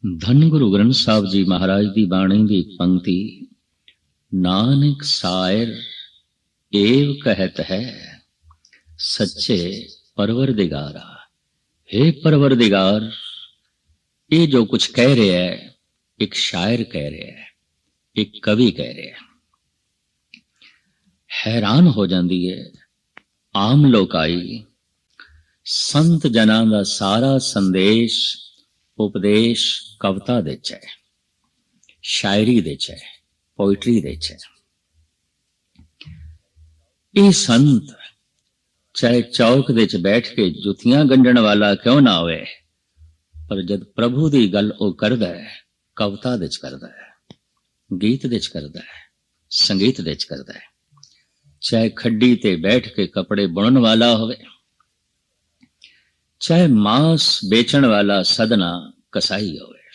ਧੰਨ ਗੁਰੂ ਗ੍ਰੰਥ ਸਾਹਿਬ ਜੀ ਮਹਾਰਾਜ ਦੀ ਬਾਣੀ ਦੀ ਇੱਕ ਪੰਕਤੀ, ਨਾਨਕ ਸਾਇਰ ਏਵ ਕਹਿਤ ਹੈ ਸੱਚੇ ਪਰਵਰਦਿਗਾਰਾ। हे परवरदिगार, ये जो कुछ कह रहे है एक शायर कह रहे है, एक कवि कह रहे है। हैरान हो जाती है आम लोकाई। संत जनां दा सारा संदेश उपदेश कविता दे च है, शायरी दे च है, पोइट्री दे च है। ये संत चाहे चौक दे च बैठ के जुतियां गंढण वाला क्यों ना होवे, पर जद प्रभु दी गल ओ करदा है, कविता दे च करदा है, गीत दे च करदा है, संगीत दे च करदा है। चाहे खड्डी ते बैठ के कपड़े बुनन वाला होवे, चाहे मांस बेचण वाला सदना कसाई होवे,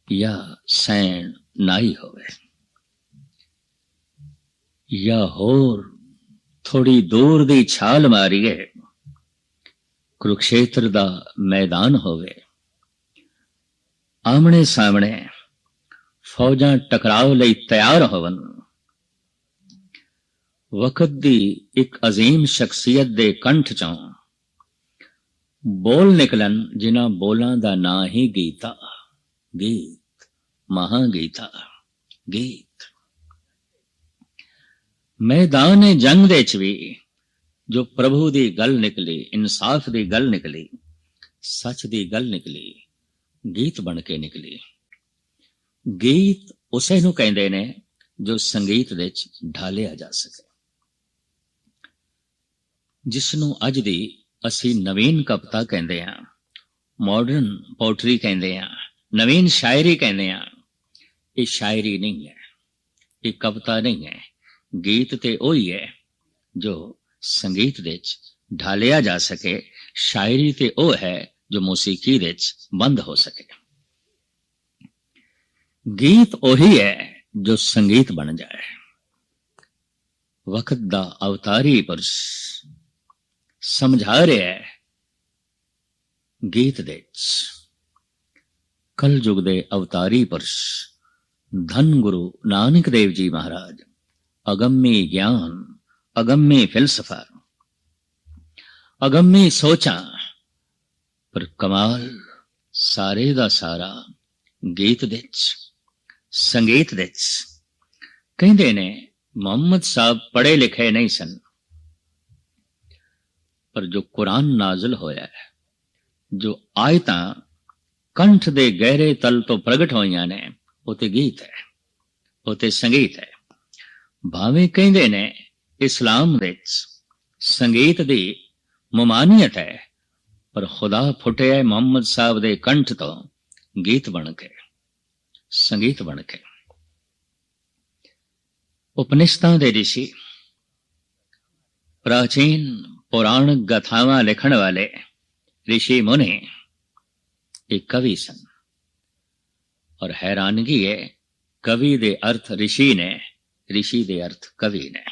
या सैन नाई होवे, या होर थोड़ी दूर दी छाल मारीए कुरुक्षेत्र दा मैदान होवे, आमने सामने फौजां टकराव लई तैयार होवन। वक्त दी एक अजीम शख्सियत दे कंठ चों बोल निकलन जिन्हां बोलां दा नां ही गीता, गीत, महागीता, गीत। मैदान जंग दे च भी जो प्रभु दी गल निकली, इंसाफ दी गल निकली, सच दी गल निकली, गीत बन के निकली। गीत उसे नूं कहंदे ने जो संगीत दे च ढालिया जा सके, जिसनूं अज दी असी नवीन कविता कहंदे हां, मॉडर्न पोएट्री कहंदे हां, नवीन शायरी कहंदे हां। ये शायरी नहीं है, ये कविता नहीं है। गीत ते ओही है जो संगीत दे च ढालिया जा सके, शायरी ते ओ है जो मौसीकी दे च बंद हो सके। गीत ओही है जो संगीत बन जाए। वक्त दा अवतारी पुरुष समझा रहे है गीत दे च। कल युग दे अवतारी पुरुष धन गुरु नानक देव जी महाराज अगम्य ज्ञान, अगम्य फिलसफा, अगम्य सोचा, पर कमाल सारे दा सारा गीत दे च, संगीत दे च। कहंदे ने मोहम्मद साहब पढ़े लिखे नहीं सन, पर जो कुरान नाज़िल होया है, जो आयतां कंठ दे गहरे तल तो प्रगट होईयां ने, वो ते गीत है, वो ते संगीत है। भावें कहंदे ने इस्लाम दे संगीत दी मुमानियत है, पर खुदा फुटे मोहम्मद साहब दे कंठ तो गीत बन के, संगीत बन के। उपनिषदां दे ऋषि, प्राचीन पुराण गाथावां लिखण वाले ऋषि मुनि एक कवि सन, और हैरानगी है कवि दे अर्थ ऋषि ने, ऋषि दे अर्थ कवि ने।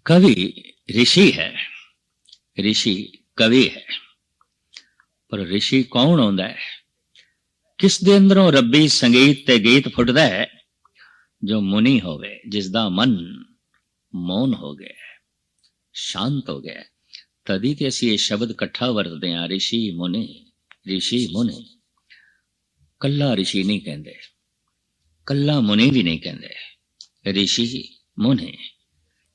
कवि ऋषि है, ऋषि कवि है, पर ऋषि कौन होंदा है? किस दे अंदरों रब्बी संगीत ते गीत फुटदा है? जो मुनि होवे, जिसदा मन मौन हो गया, शांत हो गया। तदी ते असीं ये शब्द इकट्ठा वरतदे हां, ऋषि मुनि, ऋषि मुनि। कल्ला ऋषि नहीं कहंदे, कल्ला मुनि भी नहीं कहते, ऋषि मुनि।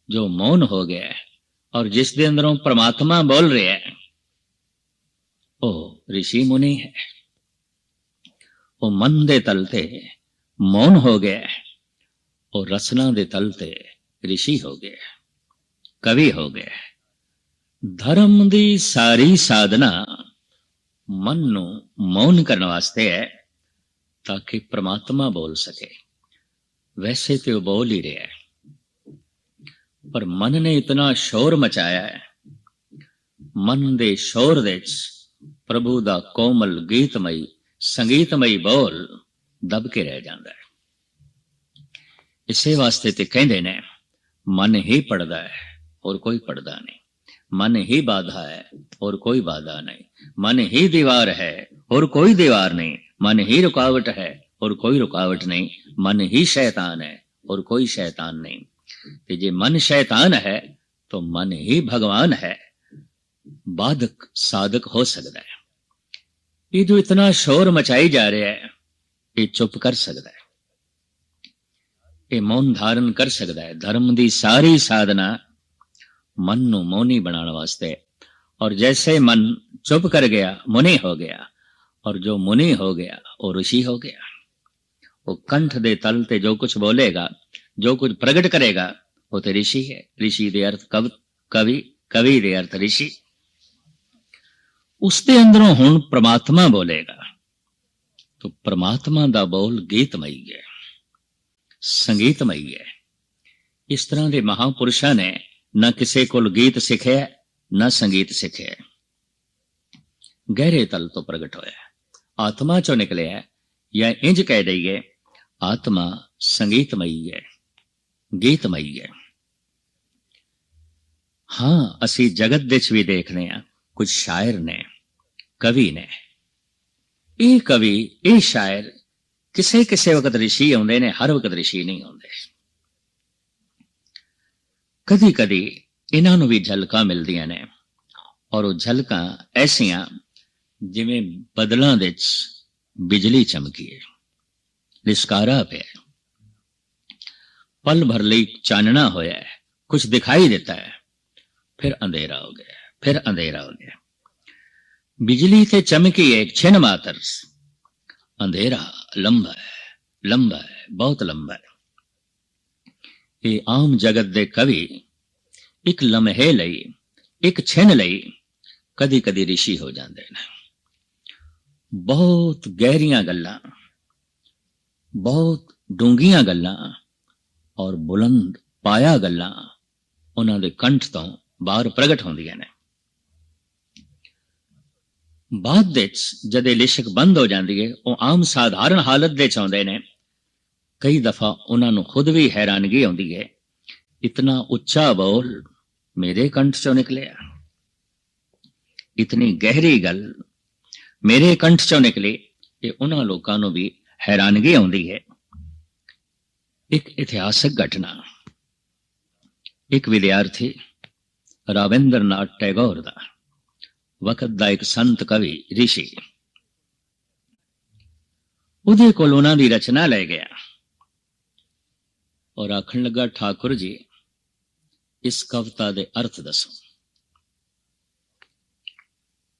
जो मौन हो गया है और जिस दे अंदरों परमात्मा बोल रहे है, ओ ऋषि मुनि है। वो मन दे तल ते मौन हो गया है और रचना दे तल ते ऋषि हो गया, कवि हो गया। धर्म दी सारी साधना मन नू मौन करने वास्ते है, ताकि परमात्मा बोल सके। वैसे तो वो बोल ही रहा है, पर मन ने इतना शोर मचाया है, मन दे शोर दे प्रभु दा कोमल गीतमई संगीतमई बोल दब के रह जाता है। इसे वास्ते ते कहंदे ने मन ही पढ़दा है और कोई पढ़दा नहीं। मन ही बाधा है और कोई बाधा नहीं, मन ही दीवार है और कोई दीवार नहीं, मन ही रुकावट है और कोई रुकावट नहीं, मन ही शैतान है और कोई शैतान नहीं। तो जे मन शैतान है तो मन ही भगवान है, बाधक साधक हो सकता है। ये जो इतना शोर मचाई जा रहा है, ये चुप कर सकता है, ये मौन धारण कर सकता है। धर्म दी सारी साधना मन नू मौनी बनाने वास्ते, और जैसे मन चुप कर गया मुनि हो गया, और जो मुनि हो गया वो ऋषि हो गया। वो कंठ दे तल ते जो कुछ बोलेगा, जो कुछ प्रगट करेगा वो तो ऋषि है। ऋषि दे अर्थ कवि, कवि दे अर्थ ऋषि। उसके अंदरों हुण परमात्मा बोलेगा, तो परमात्मा दा बोल गीतमई है, संगीतमई है। इस तरह के महापुरुषों ने न किसी को गीत सिखे न संगीत सिखे, गहरे तल तो प्रगट होया, आत्मा चो निकले है। या इंज कह दईए आत्मा संगीतमयी है, गीतमयी है। हाँ, असी जगत विच भी देखने हैं कुछ शायर ने, कवि ने, ये कवि ये शायर किसे किसे वक्त ऋषि आउंदे ने, हर वक्त ऋषि नहीं आउंदे। कदी कदी इन्हां नूं भी झलकां मिलदियां ने, और वो झलकां ऐसियां जिवें बदलां दे विच बिजली चमकी है, लिशकारा पे, पल भर लई चानना होया है, कुछ दिखाई देता है, फिर अंधेरा हो गया, फिर अंधेरा हो गया। बिजली ते चमकी एक छिन मात्र, अंधेरा लंबा है, लंबा है, बहुत लंबा है। ये आम जगत दे कवि एक लम्हे लई, एक छिन लई कदी कदी ऋषि हो जाते हैं। बहुत गहरियां गल्लां, बहुत डूंगियां गल्लां और बुलंद पाया गल्लां उन्हां दे कंठ तो बाहर प्रगट होंदियां ने। बाद विच जदे लिशक बंद हो जाती है, वो आम साधारण हालत दे चाहुंदे ने। कई दफा उन्हां नूं खुद भी हैरानगी आउंदी है, इतना उच्चा बोल मेरे कंठ चों निकलिया, इतनी गहरी गल मेरे कंठ चों निकली। ये उन्हां लोकां नूं भी हैरानगी आउंदी है। एक इतिहासक घटना, एक विद्यार्थी राविंद्रनाथ टैगोर दा वक्त दा एक संत कवि ऋषि, उहदे कोल उन्हां दी रचना ले गया और आखण लगा, ठाकुर जी इस कविता दे अर्थ दसो।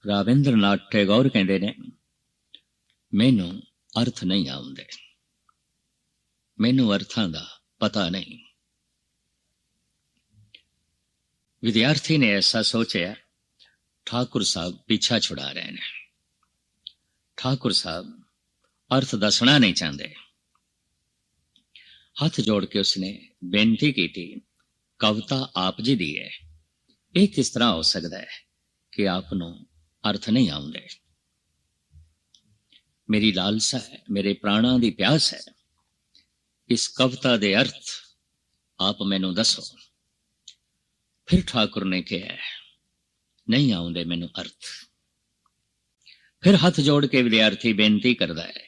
राविंद्रनाथ टैगोर कहते ने, मैनू अर्थ नहीं आउंदे, मैनू अर्थां दा पता नहीं। विद्यार्थी ने ऐसा सोचा, ठाकुर साहब पीछा छुड़ा रहे हैं, ठाकुर साहब अर्थ दसना नहीं चाहते। हाथ जोड़ के उसने बेनती की थी, कविता आप जी दी है, ये किस तरह हो सकता है कि आपनों अर्थ नहीं आउंदे। मेरी लालसा है, मेरे प्राणा दी प्यास है, इस कविता दे अर्थ आप मैनू दसो। फिर ठाकुर ने कहा, नहीं आउंदे मैनू अर्थ। फिर हाथ जोड़ के विद्यार्थी बेनती करता है,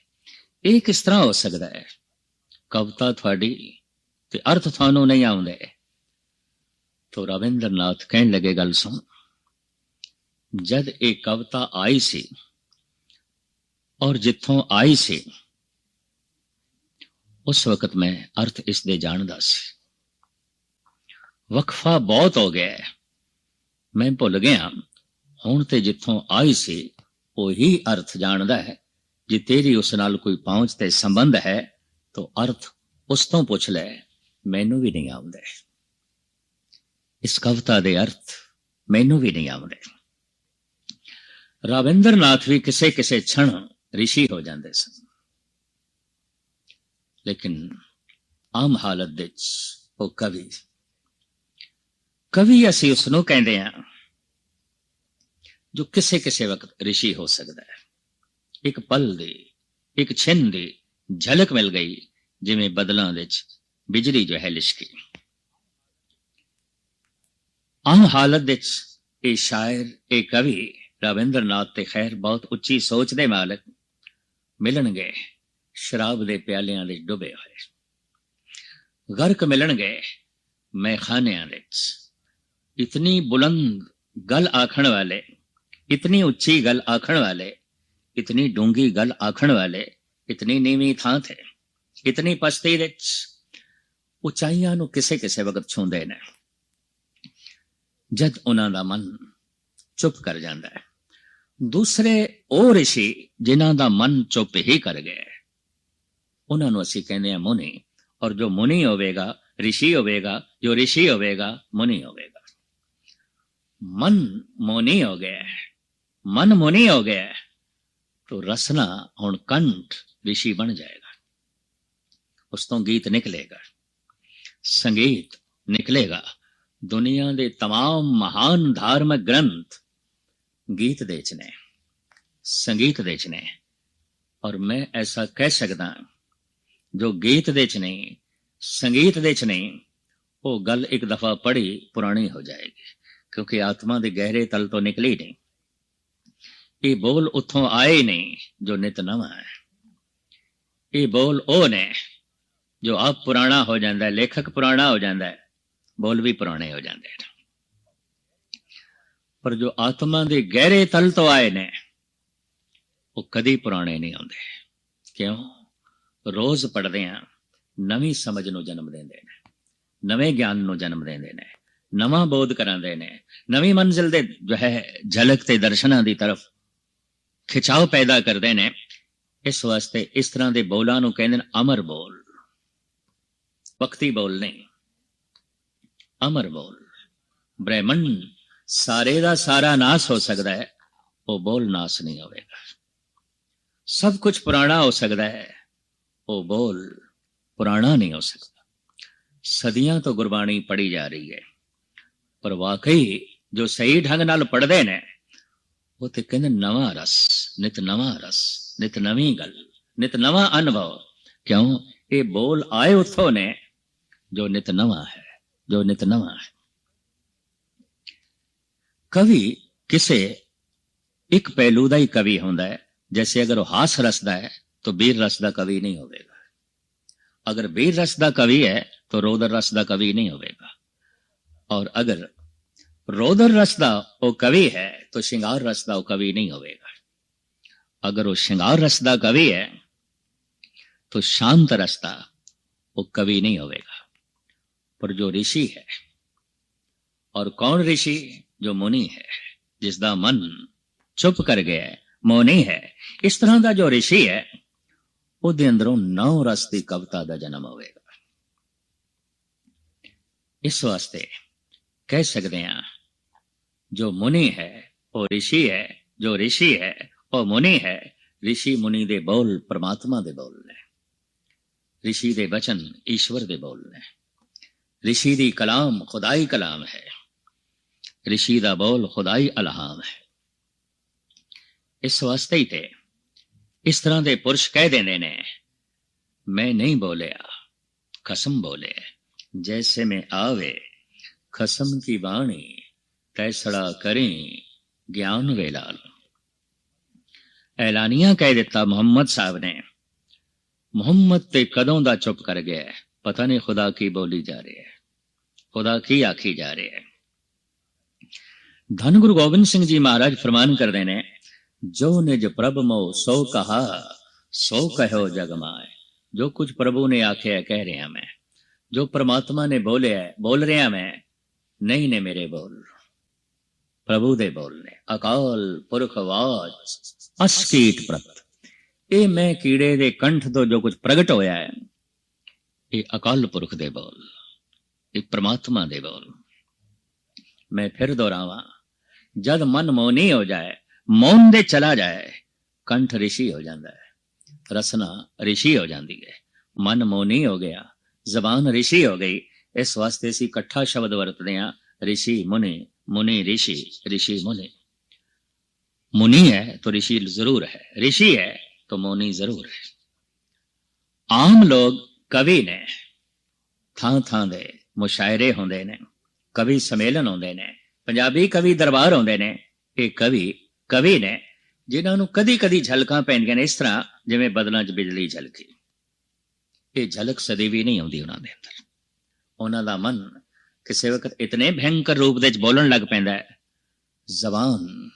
ये किस तरह हो सकता है, कविता थोड़ी ते अर्थ थानू नहीं आउंदे। तो रविंद्रनाथ कहने लगे, गल सुन, जद एक कविता आई सी और जिथों आई सी उस वक्त मैं अर्थ इस दे जानदा सी। वक्फा बहुत हो गया है, मैं भुल गया, हुण ते जिथों आई सी वही अर्थ जानदा है। जे तेरी उस नाल कोई पहुंच ते संबंध है तो अर्थ उस तो पुछ ले, मैनू भी नहीं आउंदे। इस कविता दे अर्थ मैनू भी नहीं आउंदे। राविंद्रनाथ भी किसे किसे क्षण ऋषि हो जाते सन, लेकिन आम हालत विच वो कवि, कवि असी उसनों कहते हैं जो किसे किसे वक्त ऋषि हो सकता है। एक पल दे, एक छिन दे झलक मिल गई, जिमें बदलां विच बिजली जो है लिशकी। आम हालत विच ਇਹ ਸ਼ਾਇਰ, ਇਹ ਕਵੀ ਰਵਿੰਦਰ ਨਾਥ ਤੇ ਖੈਰ ਬਹੁਤ ਉੱਚੀ ਸੋਚ ਦੇ ਮਾਲਕ ਮਿਲਣਗੇ ਸ਼ਰਾਬ ਦੇ ਪਿਆਲਿਆਂ ਵਿੱਚ ਡੁੱਬੇ ਹੋਏ, ਗਰਕ ਮਿਲਣਗੇ ਮੈਖਾਨਿਆਂ ਵਿੱਚ। ਇਤਨੀ ਬੁਲੰਦ ਗੱਲ ਆਖਣ ਵਾਲੇ, ਇਤਨੀ ਉੱਚੀ ਗੱਲ ਆਖਣ ਵਾਲੇ, ਇਤਨੀ ਡੂੰਗੀ ਗੱਲ ਆਖਣ ਵਾਲੇ ਇਤਨੀ ਨੀਵੀਂ ਥਾਂ ਤੇ, ਇਤਨੀ ਪਸਤੀ ਵਿੱਚ ਉਚਾਈਆਂ ਨੂੰ ਕਿਸੇ ਕਿਸੇ ਵਕਤ ਛੂੰਦੇ ਨੇ ਜਦ ਉਹਨਾਂ ਦਾ ਮਨ ਚੁੱਪ ਕਰ ਜਾਂਦਾ ਹੈ। ਦੂਸਰੇ ਉਹ ਰਿਸ਼ੀ ਜਿਨ੍ਹਾਂ ਦਾ ਮਨ ਚੁੱਪ ਹੀ ਕਰ ਗਏ, ਉਹਨਾਂ ਨੂੰ ਅਸੀਂ ਕਹਿੰਦੇ ਹਾਂ ਮੁਨੀ। ਔਰ ਜੋ ਮੁਨੀ ਹੋਵੇਗਾ ऋषि होवेगा, जो ऋषि होवेगा मुनि होवेगा। मन मोनी हो गया है, मन मुनि हो गया है, तो रसना हुण कंठ ऋषि बन जाएगा। उस तो गीत निकलेगा, संगीत निकलेगा। दुनिया दे तमाम महान धार्मिक ग्रंथ गीत देचने, संगीत देचने। और मैं ऐसा कह सकता जो गीत देच नहीं, संगीत देच नहीं, वो गल एक दफा पढ़ी पुरानी हो जाएगी, क्योंकि आत्मा दे गहरे तल तो निकली नहीं। ये बोल उथों आए ही नहीं जो नित नवा है। ये बोल ओ ने जो आप पुराना हो जाता है, लेखक पुराना हो जाता है, बोल भी पुराने हो जाते हैं। पर जो आत्मा दे गहरे तल तो आए ने वो कदी पुराने नहीं होंगे। क्यों? रोज पढ़ते हैं, नवी समझ ਨੂੰ जन्म देंदे ने, नवे ज्ञान ਨੂੰ जन्म देंदे ने, नवा बोध करांदे ने, नवी मंजिल दे जो है झलक ते दर्शनां दी तरफ खिंचाव पैदा करते ने। इस वास्ते इस तरह के बोलां नूं कहंदे ने अमर बोल, वक्ती बोल नहीं, अमर बोल। ब्रह्मंड सारे दा सारा नाश हो सकता है, वो बोल नाश नहीं होगा। सब कुछ पुराना हो सकता है, वो बोल पुराना नहीं हो सकता। सदियां तो गुरबाणी पढ़ी जा रही है, पर वाकई जो सही ढंग नाल पढ़ते ने वो तो कहते नवा रस, नित नवा रस, नित नवी गल, नित नवा अनुभव। क्यों? ये बोल आए उथों ने जो नित नवा है, जो नित नवा है। कवि किसे एक पहलू का ही कवि होंदा है। जैसे अगर वो हास रस का है तो वीर रस का कवि नहीं होगा, अगर वीर रस का कवि है तो रोदर रस का कवि नहीं होगा, और अगर रोदर रस का वो कवि है तो श्रृंगार रस का वो कवि नहीं होगा। अगर वो श्रृंगार रस का कवि है तो शांत रस का वो कवि नहीं होगा। पर जो ऋषि है, और कौन ऋषि? जो मुनि है, जिसका मन चुप कर गया है, मौनी है। इस तरह का जो ऋषि है ਉਹਦੇ ਅੰਦਰੋਂ 9 ਰਸ ਦੀ ਕਵਿਤਾ ਦਾ ਜਨਮ ਹੋਵੇਗਾ। ਇਸ ਵਾਸਤੇ ਕਹਿ ਸਕਦੇ ਹਾਂ ਜੋ ਮੁਨੀ ਹੈ ਉਹ ऋषि है, जो ऋषि है ਉਹ मुनि है। ऋषि मुनि ਦੇ ਬੋਲ परमात्मा ਦੇ ਬੋਲ ਨੇ, ऋषि ਦੇ ਵਚਨ ईश्वर ਦੇ ਬੋਲ ਨੇ। ऋषि ਦੀ ਕਲਾਮ खुदाई कलाम है, ऋषि ਦਾ ਬੋਲ खुदाई अलहाम है। इस वास्ते ही ते इस तरह के पुरुष कह देने ने मैं नहीं बोलिया खसम बोले, जैसे में आवे खसम की वाणी तैसड़ा करें ज्ञान वेलाल। ऐलानिया कह दिता मोहम्मद साहब ने, मोहम्मद ते कदों दा चुप कर गया है, पता नहीं खुदा की बोली जा रही है, खुदा की आखी जा रही है। धन गुरु गोबिंद सिंह जी महाराज फरमान कर देने, जो निज प्रभ मोह सो कहा सो कहो जग माए। जो कुछ प्रभु ने आखे है कह रहा मैं, जो परमात्मा ने बोले है बोल रहा मैं, नहीं ने मेरे बोल, प्रभु दे बोल ने। अकाल पुरख आवाज अस कीट प्रत, ये मैं कीड़े दे कंठ तो जो कुछ प्रगट होया है, ये अकाल पुरख दे बोल, ये परमात्मा दे बोल। मैं फिर दोहरावा, जद मन मौनी हो जाए, मौन दे चला जाए, कंठ ऋषि हो जाता है, रसना ऋषि हो जाती है। मन मौनी हो गया, जबान ऋषि हो गई। इस वास्ते असीं इकट्ठा शब्द वरतदे हां, ऋषि मुनि, मुनि ऋषि, ऋषि मुनि। मुनि है तो ऋषि जरूर है, ऋषि है तो मुनि जरूर है। आम लोग कवि ने, थां थां दे मुशायरे होंदे ने, कवि सम्मेलन होंदे ने, ਪੰਜਾਬੀ ਕਵੀ ਦਰਬਾਰ ਆਉਂਦੇ ਨੇ, ਇਹ ਕਵੀ ਨੇ ਜਿਨ੍ਹਾਂ ਨੂੰ ਕਦੀ ਕਦੀ ਝਲਕਾਂ ਪੈਂਦੀਆਂ ਨੇ, ਇਸ ਤਰ੍ਹਾਂ ਜਿਵੇਂ ਬਦਲਾਂ 'ਚ ਬਿਜਲੀ ਝਲਕੀ। ਇਹ ਝਲਕ ਸਦੀ ਵੀ ਨਹੀਂ ਆਉਂਦੀ ਉਹਨਾਂ ਦੇ ਅੰਦਰ। ਉਹਨਾਂ ਦਾ ਮਨ ਕਿਸੇ ਵਕਤ ਇਤਨੇ ਭयंकर ਰੂਪ ਦੇ 'ਚ ਬੋਲਣ ਲੱਗ ਪੈਂਦਾ ਹੈ, ਜ਼ਬਾਨ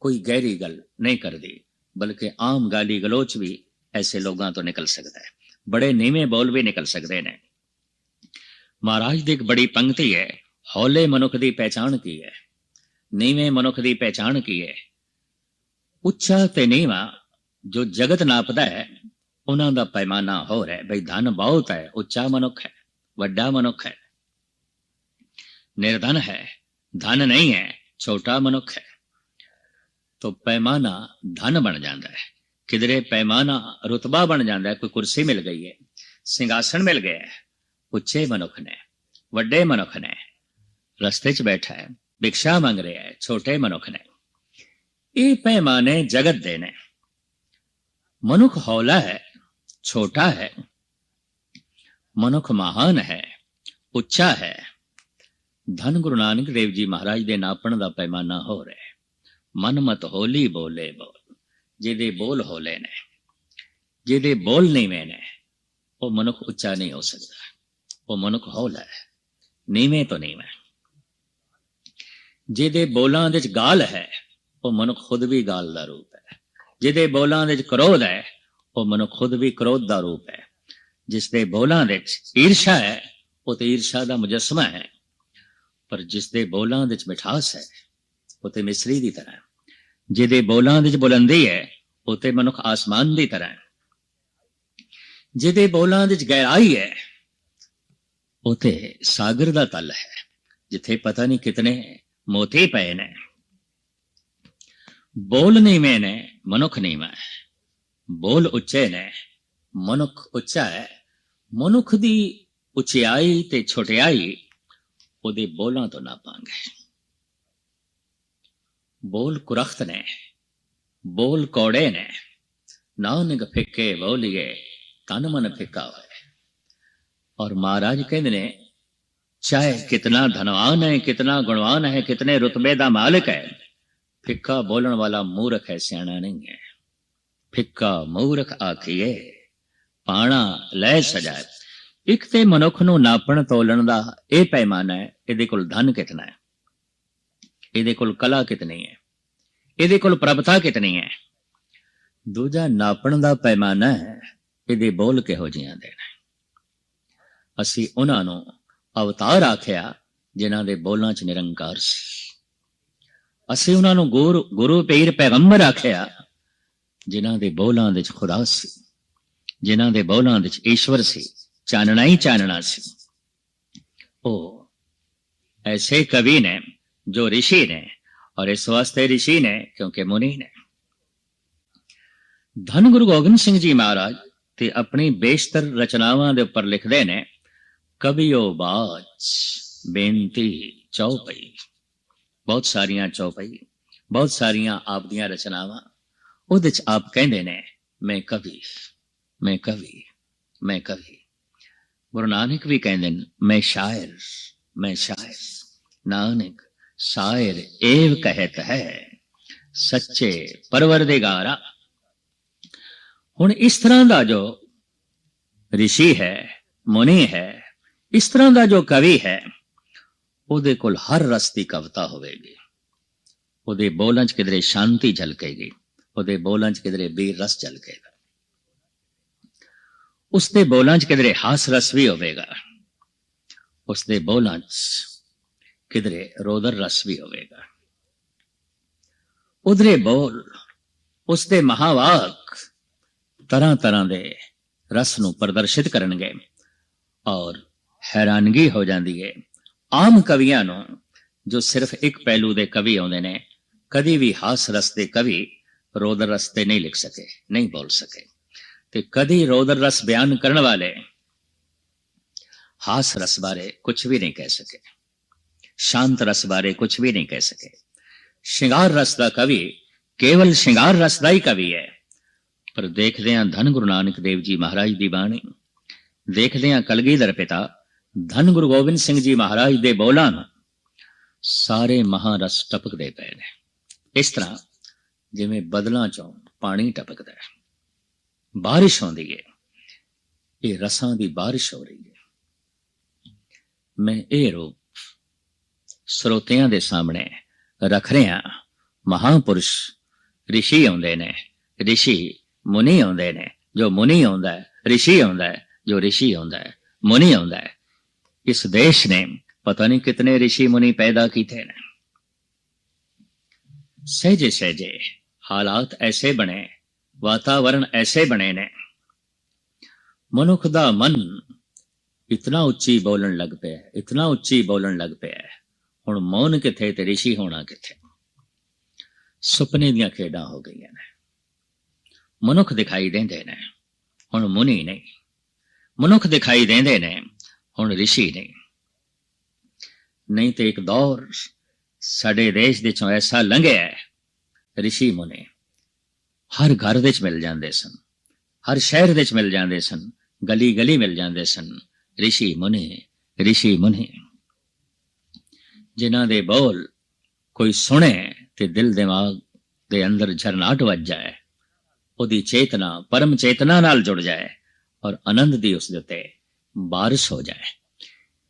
ਕੋਈ ਗਹਿਰੀ ਗੱਲ ਨਹੀਂ ਕਰਦੀ, ਬਲਕਿ ਆਮ ਗਾਲੀ ਗਲੋਚ ਵੀ ਐਸੇ ਲੋਕਾਂ ਤੋਂ ਨਿਕਲ ਸਕਦਾ ਹੈ, ਬੜੇ ਨੀਵੇਂ ਬੋਲ ਵੀ ਨਿਕਲ ਸਕਦੇ ਨੇ। ਮਹਾਰਾਜ ਦੀ ਇੱਕ ਬੜੀ ਪੰਕਤੀ ਹੈ, ਹੌਲੇ ਮਨੁੱਖ ਦੀ ਪਹਿਚਾਣ ਕੀ ਹੈ, ਨੀਵੇਂ ਮਨੁੱਖ ਦੀ ਪਹਿਚਾਣ ਕੀ ਹੈ। ਉੱਚਾ ਤੇ ਨੀਵਾਂ ਜੋ ਜਗਤ ਨਾਪਦਾ ਹੈ, ਉਹਨਾਂ ਦਾ ਪੈਮਾਨਾ ਹੋਰ ਹੈ। ਬਈ ਧਨ ਬਹੁਤ ਹੈ, ਉੱਚਾ ਮਨੁੱਖ ਹੈ, ਵੱਡਾ ਮਨੁੱਖ ਹੈ। निर्धन है, धन नहीं है, छोटा मनुख है। तो पैमाना धन बन जाता है, किधरे पैमाना रुतबा बन जाता है। कोई कुर्सी मिल गई है, सिंहासन मिल गया है, उच्चे मनुख ने, वड्डे मनुख ने रस्ते च बैठा है, भिक्षा मंग रहा है, छोटे मनुख ने। ये पैमाने जगत दे ने। मनुख हौला है, छोटा है, मनुख महान है, उच्चा है। धन गुरु नानक देव जी महाराज दे नापण दा पैमाना हो रहा है। मन मत होली बोले बोल, जिहदे बोल होले ने, जिहदे बोल नीवें ने, वो मनुख उच्चा नहीं हो सकता। वो मनुख हौला है, नीवें तो नीवें। जिहदे बोलां दे च गाल है, वो मनुख खुद भी गाल दा रूप है। जिहदे बोलां दे च क्रोध है, वो मनुख खुद भी क्रोध दा रूप है। जिसदे बोलां दे च ईर्षा है, वो तो ईर्षा दा मुजस्समा है। पर जिसदे बोलां दे च मिठास है, वो ते मिसरी दी तरह है। जिहदे बोलां दे च बुलंदी है, वो ते मनुख आसमान दी तरह है। जिहदे बोलां दे च गहराई है, वो ते सागर दा तल है, जिथे पता नहीं कितने मोती पए ने। बोल नीवें ने, मनुख नीवां है। बोल उच्चे ने, मनुख उच्चा है। मनुख दी उचियाई ते छुटियाई ਉਹਦੇ ਬੋਲਾਂ ਤੋਂ ਨਾਪਾਂਗੇ। ਬੋਲ ਕੁਰਖਤ ਨੇ, ਬੋਲ ਕੌੜੇ ਨੇ। ਨਾਨਕ ਫਿੱਕੇ ਬੋਲੀਏ, ਤਨ ਮਨ ਫਿੱਕਾ ਹੋਏ। ਔਰ ਮਹਾਰਾਜ ਕਹਿੰਦੇ ਨੇ, ਚਾਹੇ ਕਿਤਨਾ ਧਨਵਾਨ ਹੈ, ਕਿਤਨਾ ਗੁਣਵਾਨ ਹੈ, ਕਿਤਨੇ ਰੁਤਬੇ ਦਾ ਮਾਲਕ ਹੈ, ਫਿੱਕਾ ਬੋਲਣ ਵਾਲਾ ਮੂਰਖ ਹੈ, ਸਿਆਣਾ ਨਹੀਂ ਹੈ। ਫਿੱਕਾ ਮੂਰਖ ਆਖੀਏ, ਪਾਣਾ ਲੈ ਸਜਾਏ। ਇੱਕ ਤੇ ਮਨੁੱਖ ਨੂੰ ਨਾਪਣ ਤੋਲਣ ਦਾ ਇਹ ਪੈਮਾਨਾ ਹੈ, ਇਹਦੇ ਕੋਲ ਧਨ ਕਿਤਨਾ ਹੈ, ਇਹਦੇ ਕੋਲ ਕਲਾ ਕਿਤਨੀ ਹੈ, ਇਹਦੇ ਕੋਲ ਪ੍ਰਭਤਾ ਕਿਤਨੀ ਹੈ। ਦੂਜਾ ਨਾਪਣ ਦਾ ਪੈਮਾਨਾ ਹੈ, ਇਹਦੇ ਬੋਲ ਕਿਹੋ ਜਿਹੀਆਂ ਦੇ ਨੇ। ਅਸੀਂ ਉਹਨਾਂ ਨੂੰ ਅਵਤਾਰ ਆਖਿਆ ਜਿਨ੍ਹਾਂ ਦੇ ਬੋਲਾਂ 'ਚ ਨਿਰੰਕਾਰ ਸੀ। ਅਸੀਂ ਉਹਨਾਂ ਨੂੰ ਗੁਰੂ ਪੀਰ ਪੈਗੰਬਰ ਆਖਿਆ ਜਿਨ੍ਹਾਂ ਦੇ ਬੋਲਾਂ ਦੇ 'ਚ ਖੁਦਾ ਸੀ, ਜਿਨ੍ਹਾਂ ਦੇ ਬੋਲਾਂ ਦੇ 'ਚ ਈਸ਼ਵਰ ਸੀ, चानना ही चानना सी। ओ ऐसे कवि ने जो ऋषि ने, और इस वास्ते ऋषि ने क्योंकि मुनि ने। धन गुरु गोबिंद सिंह जी महाराज ते अपनी बेशतर रचनावां दे उपर लिखदे ने, कवियो बाज बेनती चौपई। बहुत सारियां चौपई, बहुत सारियां आप दियां रचनावां। उहदे च आप कहंदे ने, मैं कवि, मैं कवि, मैं कवि। गुरु नानक भी कहते हैं, मैं शायर, मैं शायर। नानक शायर एव कहत है, सच्चे परवरदिगारा। हुण इस तरह का जो ऋषि है, मुनि है, इस तरह का जो कवि है, उहदे कोल हर रस की कविता होवेगी। उहदे बोलां च किधरे शांति झलकेगी, उहदे बोलां च किधरे वीर रस झलकेगा, उसके बोलां च किधरे हास रस भी होवेगा, उसके बोलां च किधरे रोदर रस भी होवेगा। उधरे बोल, उसके महावाक तरह तरह दे रस नूं प्रदर्शित करनगे। और हैरानगी हो जाती है आम कवियां नूं, जो सिर्फ एक पहलू दे कवि आउंदे ने, कदी भी हास रस दे कवि रोदर रस ते नहीं लिख सके, नहीं बोल सके। ते कदी रोदर रस बयान करने वाले हास रस बारे कुछ भी नहीं कह सके, शांत रस बारे कुछ भी नहीं कह सके। श्रृंगार रस का कवि केवल श्रृंगार रस का ही कवि है। पर देखदे हां धन गुरु नानक देव जी महाराज दी बाणी, देखदे हां कलगीधर पिता धन गुरु गोबिंद सिंह जी महाराज दे बोलां, ਸਾਰੇ ਮਹਾਰਸ ਟਪਕਦੇ ਪਏ ਨੇ। ਇਸ ਤਰ੍ਹਾਂ ਜਿਵੇਂ ਬਦਲਾਂ ਚੋਂ ਪਾਣੀ ਟਪਕਦਾ ਹੈ, ਬਾਰਿਸ਼ ਆਉਂਦੀ ਹੈ, ਇਹ ਰਸਾਂ ਦੀ ਬਾਰਿਸ਼ ਹੋ ਰਹੀ ਹੈ। ਮੈਂ ਇਹ ਰੂਪ ਸਰੋਤਿਆਂ ਦੇ ਸਾਹਮਣੇ ਰੱਖ ਰਿਹਾ। ਮਹਾਂਪੁਰਸ਼ ਰਿਸ਼ੀ ਆਉਂਦੇ ਨੇ, ਰਿਸ਼ੀ ਮੁਨੀ ਆਉਂਦੇ ਨੇ, ਜੋ ਮੁਨੀ ਆਉਂਦਾ ਹੈ ਰਿਸ਼ੀ ਆਉਂਦਾ ਹੈ, ਜੋ ਰਿਸ਼ੀ ਆਉਂਦਾ ਹੈ ਮੁਨੀ ਆਉਂਦਾ ਹੈ। ਇਸ ਦੇਸ਼ ਨੇ ਪਤਾ ਨਹੀਂ ਕਿਤਨੇ ਰਿਸ਼ੀ ਮੁਨੀ ਪੈਦਾ ਕੀਤੇ ਨੇ। ਸਹਿਜੇ ਸਹਿਜੇ ਹਾਲਾਤ ਐਸੇ ਬਣੇ, ਵਾਤਾਵਰਣ ਐਸੇ ਬਣੇ ਨੇ, ਮਨੁੱਖ ਦਾ ਮਨ ਇਤਨਾ ਉੱਚੀ ਬੋਲਣ ਲੱਗ ਪਿਆ, ਇਤਨਾ ਉੱਚੀ ਬੋਲਣ ਲੱਗ ਪਿਆ। ਹੁਣ ਮੌਨ ਕਿੱਥੇ ਤੇ ਰਿਸ਼ੀ ਹੋਣਾ ਕਿੱਥੇ। ਸੁਪਨੇ ਦੀਆਂ ਖੇਡਾਂ ਹੋ ਗਈਆਂ ਨੇ। ਮਨੁੱਖ ਦਿਖਾਈ ਦਿੰਦੇ ਨੇ, ਹੁਣ ਮੁਨੀ ਨਹੀਂ। ਮਨੁੱਖ ਦਿਖਾਈ ਦਿੰਦੇ ਨੇ, ਹੁਣ ਰਿਸ਼ੀ ਨਹੀਂ। ਨਹੀਂ ਤੇ ਇੱਕ ਦੌਰ ਸਾਡੇ ਦੇਸ਼ ਦੇ ਚੋਂ ਐਸਾ ਲੰਘਿਆ ਹੈ, ਰਿਸ਼ੀ ਮੁਨੀ ਹਰ ਘਰ ਵਿੱਚ ਮਿਲ ਜਾਂਦੇ ਸਨ, ਹਰ ਸ਼ਹਿਰ ਵਿੱਚ ਮਿਲ ਜਾਂਦੇ ਸਨ, ਗਲੀ ਗਲੀ ਮਿਲ ਜਾਂਦੇ ਸਨ। ਰਿਸ਼ੀ ਮੁਨੀ, ਰਿਸ਼ੀ ਮੁਨੀ, ਜਿਨ੍ਹਾਂ ਦੇ ਬੋਲ ਕੋਈ ਸੁਣੇ ਤੇ ਦਿਲ ਦਿਮਾਗ ਦੇ ਅੰਦਰ ਝਰਨਾਟ ਵੱਜ ਜਾਏ, ਉਹਦੀ ਚੇਤਨਾ ਪਰਮ ਚੇਤਨਾ ਨਾਲ ਜੁੜ ਜਾਏ ਔਰ ਆਨੰਦ ਦੀ ਉਸ ਦੇ ਉੱਤੇ ਬਾਰਿਸ਼ ਹੋ ਜਾਏ।